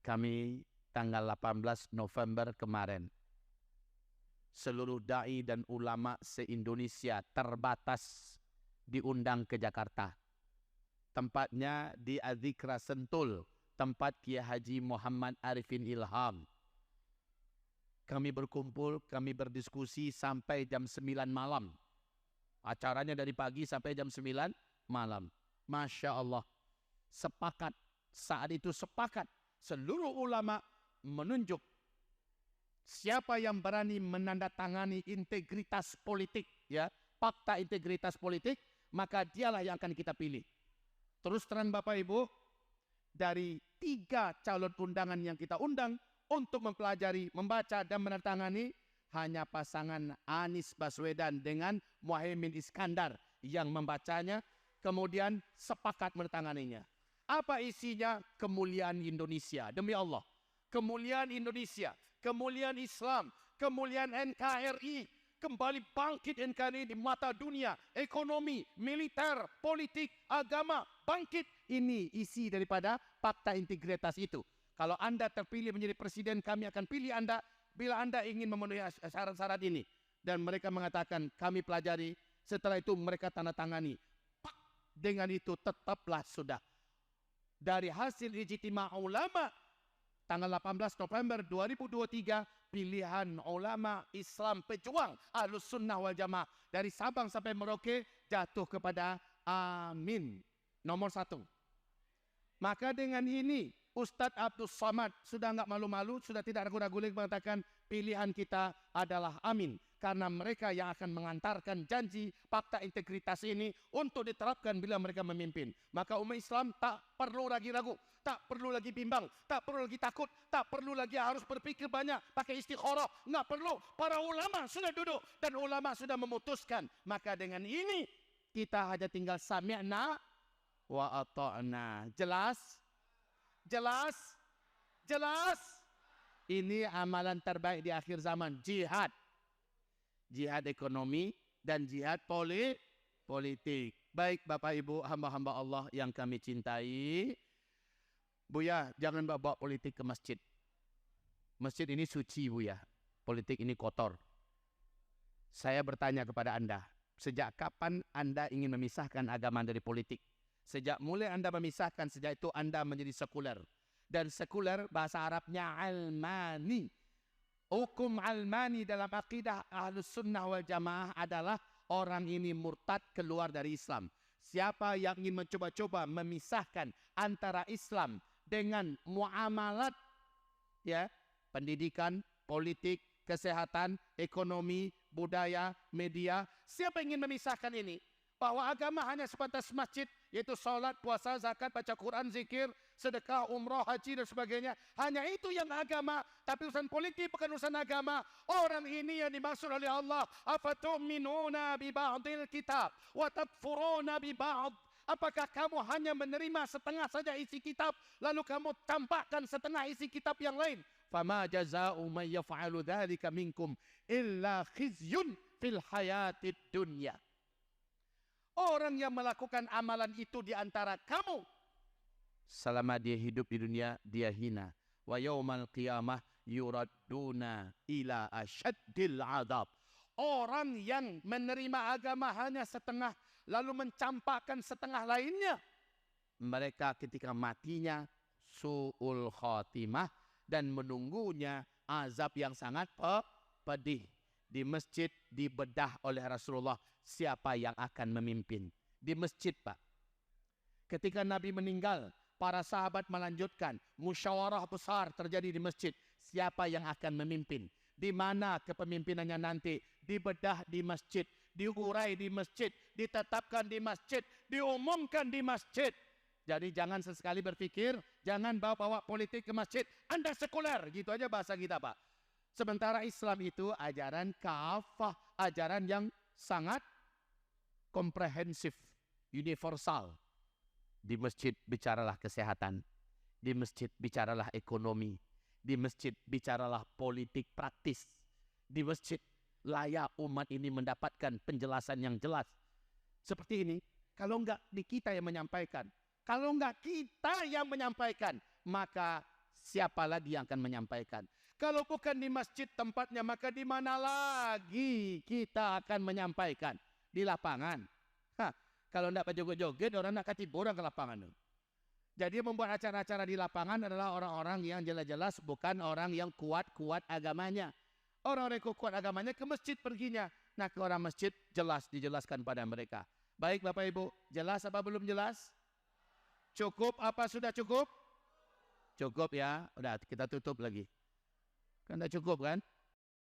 Kami tanggal 18 November kemarin, seluruh da'i dan ulama se-Indonesia terbatas diundang ke Jakarta. Tempatnya di Adzikra Sentul, tempat Kiai Haji Muhammad Arifin Ilham. Kami berkumpul, kami berdiskusi sampai jam 9 malam. Acaranya dari pagi sampai jam 9 malam. Masya Allah, sepakat, saat itu sepakat seluruh ulama menunjuk siapa yang berani menandatangani integritas politik, ya, fakta integritas politik, maka dialah yang akan kita pilih. Terus terang Bapak Ibu, dari 3 calon undangan yang kita undang untuk mempelajari, membaca dan menandatangani, hanya pasangan Anies Baswedan dengan Muhaimin Iskandar yang membacanya, kemudian sepakat menandatanganinya. Apa isinya? Kemuliaan Indonesia. Demi Allah, kemuliaan Indonesia, kemuliaan Islam, kemuliaan NKRI, kembali bangkit NKRI di mata dunia, ekonomi, militer, politik, agama, bangkit. Ini isi daripada fakta integritas itu. Kalau Anda terpilih menjadi presiden, kami akan pilih Anda bila Anda ingin memenuhi syarat-syarat ini. Dan mereka mengatakan, kami pelajari, setelah itu mereka tanda tangani. Dengan itu tetaplah sudah. Dari hasil ijtima ulama tanggal 18 November 2023, pilihan ulama Islam pejuang Ahlus Sunnah wal Jamaah dari Sabang sampai Merauke jatuh kepada Amin nomor 1. Maka dengan ini Ustadz Abdul Somad sudah nggak malu-malu, sudah tidak ragu-ragu lagi mengatakan pilihan kita adalah Amin. Karena mereka yang akan mengantarkan janji fakta integritas ini untuk diterapkan bila mereka memimpin. Maka umat Islam tak perlu lagi ragu, tak perlu lagi bimbang, tak perlu lagi takut, tak perlu lagi harus berpikir banyak, pakai istikharah, nggak perlu. Para ulama sudah duduk dan ulama sudah memutuskan. Maka dengan ini kita hanya tinggal sami'na wa ata'na. Jelas? Jelas? Jelas? Ini amalan terbaik di akhir zaman, jihad. Jihad ekonomi dan jihad politik. Baik Bapak Ibu, hamba-hamba Allah yang kami cintai, Buya, jangan bawa politik ke masjid. Masjid ini suci Buya, politik ini kotor. Saya bertanya kepada Anda, sejak kapan Anda ingin memisahkan agama dari politik? Sejak mulai Anda memisahkan, sejak itu Anda menjadi sekuler. Dan sekuler bahasa Arabnya almani. Hukum almani dalam akidah Ahlus Sunnah wal Jamaah adalah orang ini murtad, keluar dari Islam. Siapa yang ingin mencoba-coba memisahkan antara Islam dengan muamalat, ya, pendidikan, politik, kesehatan, ekonomi, budaya, media, siapa yang ingin memisahkan ini? Bahwa agama hanya sebatas masjid, yaitu sholat, puasa, zakat, baca Quran, zikir, sedekah, umrah, haji dan sebagainya. Hanya itu yang agama, tapi urusan politik bukan urusan agama. Orang ini yang dimaksud oleh Allah, afatu'minuna bi ba'dil kitab wa takfuruna bi ba'd. Apakah kamu hanya menerima setengah saja isi kitab, lalu kamu tampakkan setengah isi kitab yang lain? Fama jaza'u man yaf'alu dzalika minkum illa khizyun fil hayatid dunya. Orang yang melakukan amalan itu di antara kamu, selama dia hidup di dunia, dia hina. Wa yaumal qiyamah yuradduna ila asyaddil adab. Orang yang menerima agama hanya setengah, lalu mencampakkan setengah lainnya, mereka ketika matinya su'ul khatimah dan menunggunya azab yang sangat pedih. Di masjid dibedah oleh Rasulullah siapa yang akan memimpin. Di masjid Pak. Ketika Nabi meninggal, para sahabat melanjutkan. Musyawarah besar terjadi di masjid. Siapa yang akan memimpin. Di mana kepemimpinannya nanti. Dibedah di masjid. Diurai di masjid. Ditetapkan di masjid. Diumumkan di masjid. Jadi jangan sesekali berpikir. Jangan bawa-bawa politik ke masjid. Anda sekuler. Gitu aja bahasa kita Pak. Sementara Islam itu ajaran kafah, ajaran yang sangat komprehensif, universal. Di masjid bicaralah kesehatan, di masjid bicaralah ekonomi, di masjid bicaralah politik praktis, di masjid layak umat ini mendapatkan penjelasan yang jelas. Seperti ini, kalau enggak di kita yang menyampaikan, kalau enggak kita yang menyampaikan, maka siapa lagi yang akan menyampaikan? Kalau bukan di masjid tempatnya, maka di mana lagi kita akan menyampaikan? Di lapangan. Hah, kalau tidak joget-joget, orang nak ketiburan ke lapangan. Jadi membuat acara-acara di lapangan adalah orang-orang yang jelas-jelas bukan orang yang kuat-kuat agamanya. Orang-orang yang kuat agamanya ke masjid perginya. Nah, ke orang masjid jelas dijelaskan pada mereka. Baik Bapak Ibu, jelas apa belum jelas? Cukup apa sudah cukup? Cukup ya, udah kita tutup lagi. Kan tidak cukup kan?